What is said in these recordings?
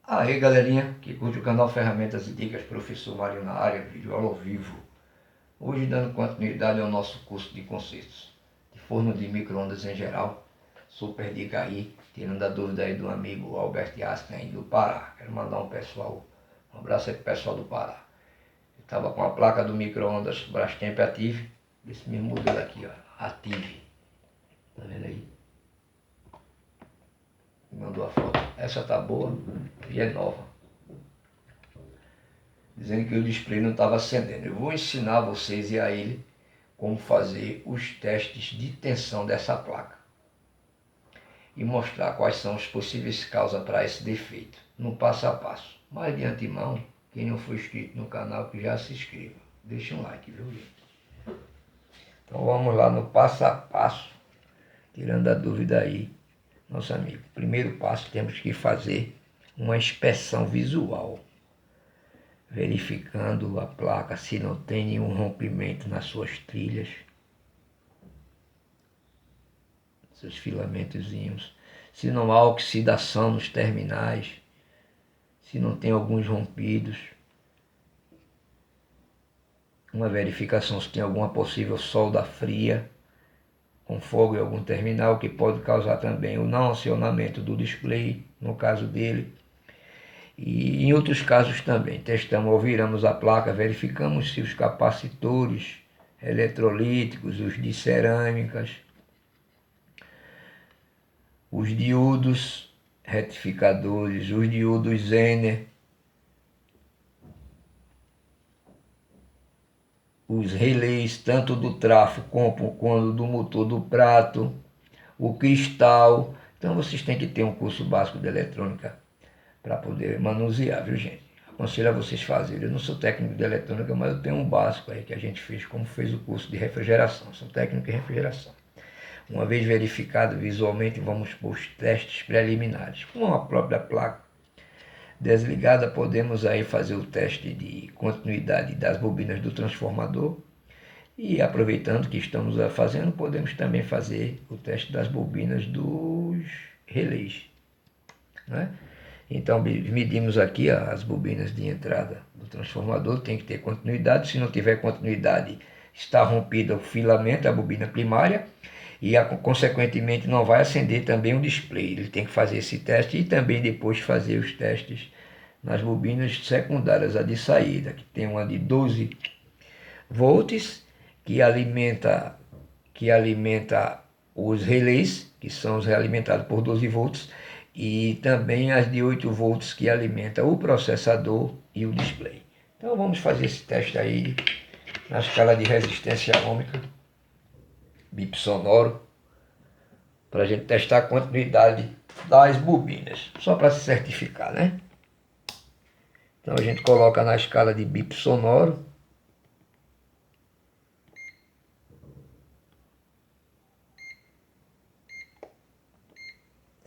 Aí galerinha que curte o canal Ferramentas e Dicas, professor Mário na área, vídeo aula ao vivo. Hoje dando continuidade ao nosso curso de concertos de forno de micro-ondas em geral. Super dica aí, tirando a dúvida aí do amigo Albert Asken aí do Pará. Quero mandar um abraço aí pro pessoal do Pará. Eu estava com a placa do micro-ondas Brastemp Active, desse mesmo modelo aqui, ó, Active. Tá vendo aí? Mandou a foto. Essa tá boa e é nova. Dizendo que o display não estava acendendo. Eu vou ensinar vocês e a ele como fazer os testes de tensão dessa placa. E mostrar quais são as possíveis causas para esse defeito. No passo a passo. Mas de antemão, quem não for inscrito no canal, que já se inscreva. Deixa um like, viu, gente? Então vamos lá no passo a passo. Tirando a dúvida aí, nosso amigo. Primeiro passo, temos que fazer uma inspeção visual, verificando a placa se não tem nenhum rompimento nas suas trilhas, seus filamentozinhos, se não há oxidação nos terminais, se não tem alguns rompidos. Uma verificação se tem alguma possível solda fria com fogo em algum terminal, que pode causar também o não acionamento do display, no caso dele. E em outros casos também, testamos ou viramos a placa, verificamos se os capacitores eletrolíticos, os de cerâmicas, os diodos retificadores, os diodos Zener, os relés, tanto do trafo quanto do motor do prato, o cristal. Então vocês têm que ter um curso básico de eletrônica para poder manusear, viu, gente? Aconselho a vocês fazerem. Eu não sou técnico de eletrônica, mas eu tenho um básico aí que a gente fez, como fez o curso de refrigeração. Sou técnico em refrigeração. Uma vez verificado visualmente, vamos para os testes preliminares. Com a própria placa desligada, podemos aí fazer o teste de continuidade das bobinas do transformador. E aproveitando que estamos fazendo, podemos também fazer o teste das bobinas dos relés, né? Então medimos aqui as bobinas de entrada do transformador, tem que ter continuidade. Se não tiver continuidade, está rompido o filamento, a bobina primária, e consequentemente não vai acender também o display. Ele tem que fazer esse teste e também depois fazer os testes nas bobinas secundárias, a de saída, que tem uma de 12 volts, que alimenta os relés, que são os realimentados por 12 volts, e também as de 8 volts que alimenta o processador e o display. Então vamos fazer esse teste aí na escala de resistência ohmica, bip sonoro, para a gente testar a continuidade das bobinas, só para se certificar, né? Então a gente coloca na escala de bip sonoro.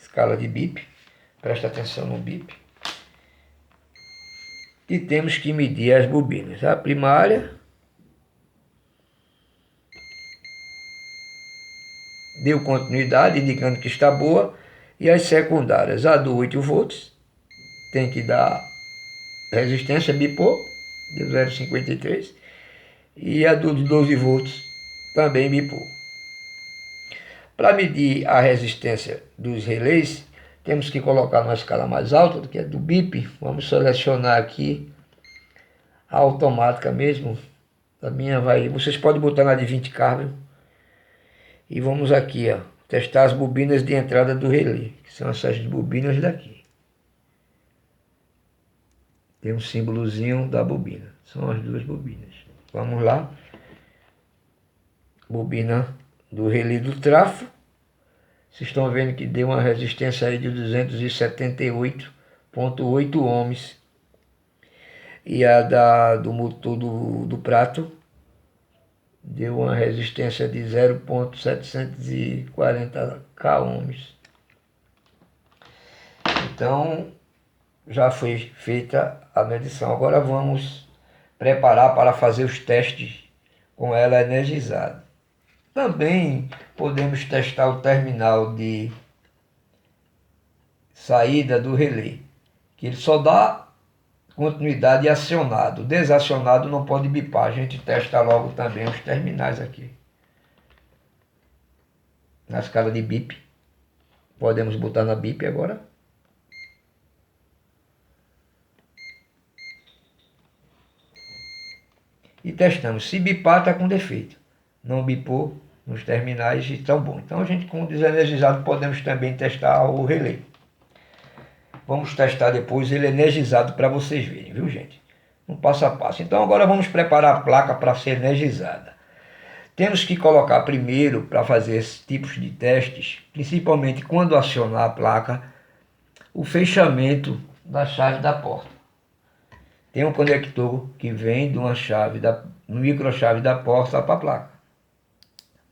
Escala de bip, presta atenção no bip. E temos que medir as bobinas. A primária deu continuidade, indicando que está boa. E as secundárias, a do 8 volts, tem que dar resistência, bipou, deu 0,53. E a do 12 volts também bipou. Para medir a resistência dos relés, temos que colocar numa escala mais alta, do que a do bip. Vamos selecionar aqui a automática mesmo. A minha vai, vocês podem botar na de 20 K. E vamos aqui, ó, testar as bobinas de entrada do relé, que são essas bobinas daqui. Tem um símbolozinho da bobina, são as duas bobinas. Vamos lá. Bobina do relé do trafo. Vocês estão vendo que deu uma resistência aí de 278,8 ohms. E a do motor do prato deu uma resistência de 0,740 ohms. Então já foi feita a medição. Agora vamos preparar para fazer os testes com ela energizada. Também podemos testar o terminal de saída do relé, que ele só dá continuidade acionado. Desacionado não pode bipar. A gente testa logo também os terminais aqui. Na escala de bip. Podemos botar na bip agora. E testamos. Se bipar, está com defeito. Não bipou, nos terminais estão bom. Então a gente, com o desenergizado, podemos também testar o relé. Vamos testar depois ele energizado para vocês verem, viu, gente? Um passo a passo. Então agora vamos preparar a placa para ser energizada. Temos que colocar primeiro, para fazer esses tipos de testes, principalmente quando acionar a placa, o fechamento da chave da porta. Tem um conector que vem de uma chave, microchave da porta para a placa.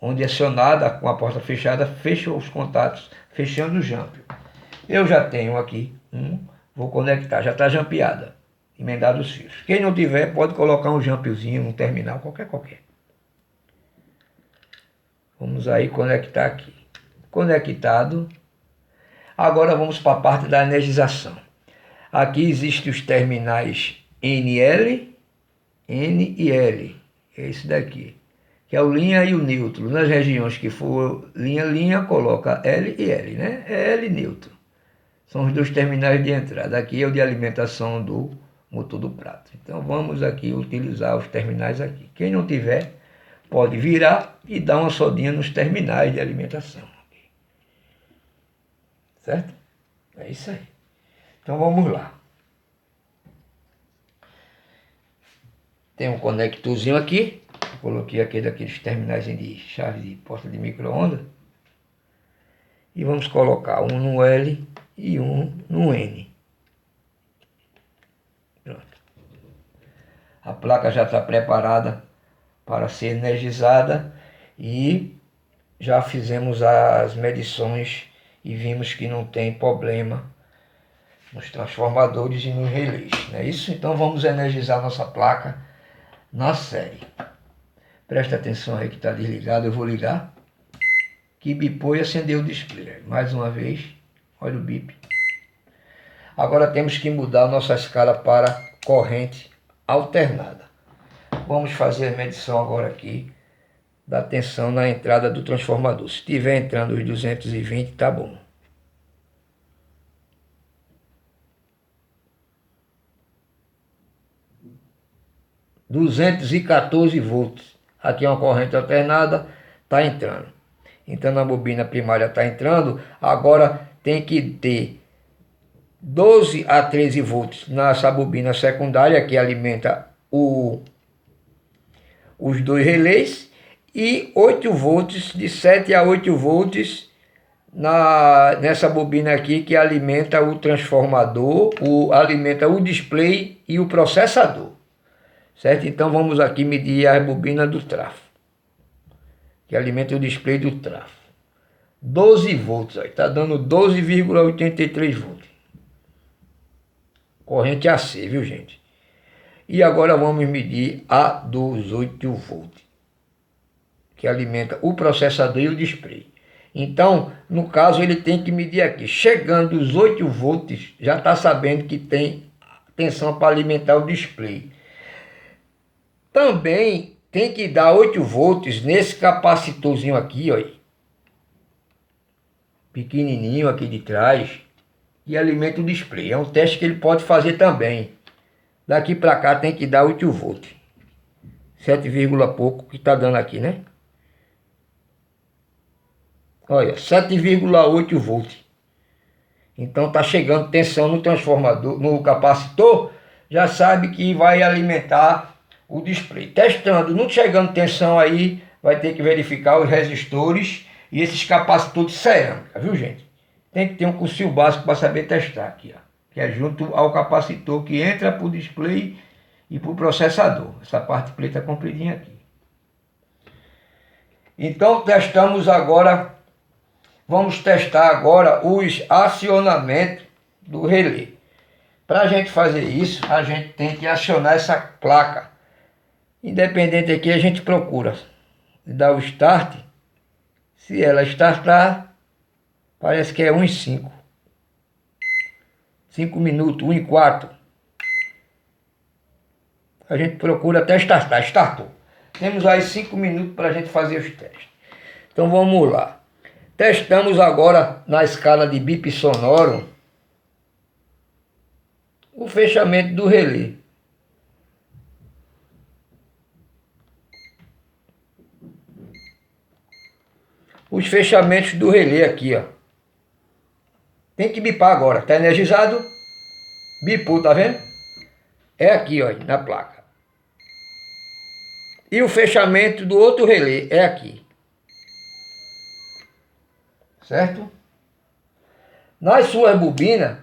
Onde acionada com a porta fechada, fecha os contatos, fechando o jump. Eu já tenho aqui vou conectar, já está jampeada, emendado os fios. Quem não tiver pode colocar um jumpzinho, um terminal, qualquer. Vamos aí conectar aqui. Conectado. Agora vamos para a parte da energização. Aqui existem os terminais NL, N e L. É esse daqui, que é o linha e o neutro. Nas regiões que for linha, coloca L e L, né? É L neutro. São os dois terminais de entrada. Aqui é o de alimentação do motor do prato. Então vamos aqui utilizar os terminais aqui. Quem não tiver, pode virar e dar uma sodinha nos terminais de alimentação. Certo? É isso aí. Então vamos lá. Tem um conectorzinho aqui. Coloquei aqui daqueles terminais de chave de porta de micro-ondas. E vamos colocar um no L e um no N. Pronto. A placa já está preparada para ser energizada e já fizemos as medições e vimos que não tem problema nos transformadores e nos relés, não é isso? Então vamos energizar nossa placa na série. Presta atenção aí que está desligado, eu vou ligar. Que bipou e acendeu o display. Mais uma vez, olha o bip. Agora temos que mudar a nossa escala para corrente alternada. Vamos fazer a medição agora aqui da tensão na entrada do transformador. Se estiver entrando os 220, tá bom. « 214 volts. Aqui é uma corrente alternada, está entrando. Então na bobina primária está entrando. Agora tem que ter 12 a 13 volts nessa bobina secundária que alimenta os dois relés e 8 volts, de 7 a 8 volts nessa bobina aqui que alimenta o transformador, alimenta o display e o processador. Certo? Então vamos aqui medir a bobina do trafo, que alimenta o display do trafo. 12 volts, está dando 12,83 volts. Corrente AC, viu, gente? E agora vamos medir a dos 8 volts, que alimenta o processador e o display. Então, no caso, ele tem que medir aqui. Chegando os 8 volts, já está sabendo que tem tensão para alimentar o display. Também tem que dar 8 volts nesse capacitorzinho aqui, ó, pequenininho aqui de trás, e alimenta o display. É um teste que ele pode fazer também. Daqui para cá tem que dar 8 volts. 7, pouco que está dando aqui, né? Olha, 7,8 volts. Então está chegando tensão no transformador, no capacitor, já sabe que vai alimentar o display. Testando, não chegando tensão aí, vai ter que verificar os resistores e esses capacitores de cerâmica, viu, gente? Tem que ter um cursinho básico para saber testar aqui, ó, que é junto ao capacitor que entra para o display e para o processador. Essa parte preta compridinha aqui. Então testamos agora, vamos testar agora os acionamentos do relé. Para a gente fazer isso, a gente tem que acionar essa placa. Independente aqui, a gente procura dar o start. Se ela startar, parece que é 1,5. 5 minutos, 1 e 4. A gente procura até startar. Startou. Temos aí 5 minutos para a gente fazer os testes. Então vamos lá. Testamos agora na escala de bip sonoro o fechamento do relé. Os fechamentos do relé aqui, ó. Tem que bipar agora. Tá energizado? Bipou, tá vendo? É aqui, ó, na placa. E o fechamento do outro relé é aqui. Certo? Nas suas bobinas,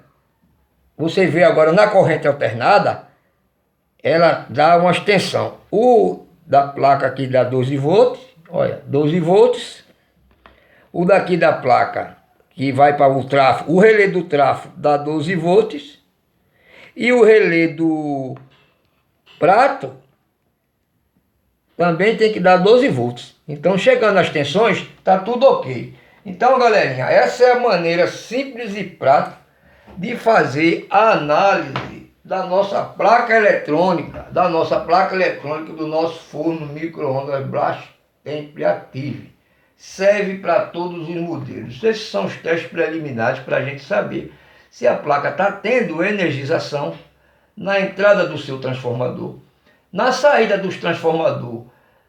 você vê agora na corrente alternada, ela dá uma extensão. O da placa aqui dá 12 volts, olha, 12 volts. O daqui da placa, que vai para o trafo, o relé do trafo dá 12 volts. E o relé do prato também tem que dar 12 volts. Então, chegando às tensões, tá tudo ok. Então, galerinha, essa é a maneira simples e prática de fazer a análise da nossa placa eletrônica, do nosso forno micro-ondas Brastemp Active. Serve para todos os modelos. Esses são os testes preliminares para a gente saber se a placa está tendo energização na entrada do seu transformador, na saída dos transformador,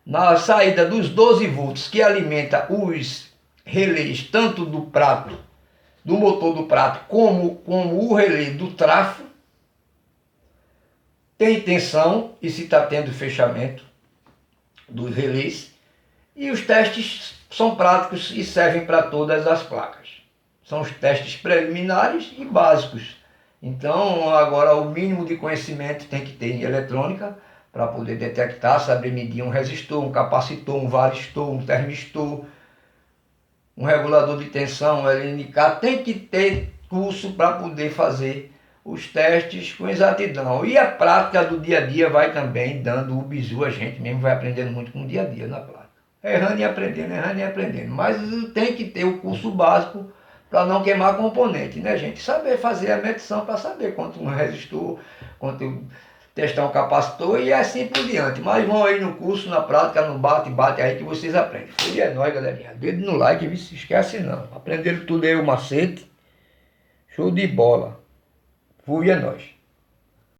na saída dos 12 volts que alimenta os relés tanto do prato, do motor do prato, como o relé do trafo. Tem tensão e se está tendo fechamento dos relés. E os testes são práticos e servem para todas as placas. São os testes preliminares e básicos. Então, agora o mínimo de conhecimento tem que ter em eletrônica para poder detectar, saber medir um resistor, um capacitor, um varistor, um termistor, um regulador de tensão, um LNK. Tem que ter curso para poder fazer os testes com exatidão. E a prática do dia a dia vai também dando o bizu, a gente mesmo vai aprendendo muito com o dia a dia na placa. Errando e aprendendo. Mas tem que ter o curso básico para não queimar componente, né, gente? Saber fazer a medição para saber quanto um resistor, quanto testar um capacitor e assim por diante. Mas vão aí no curso, na prática, no bate aí que vocês aprendem. E é nóis, galerinha. Dedo no like, não se esquece não. Aprenderam tudo aí o macete. Show de bola. Fui, é nóis.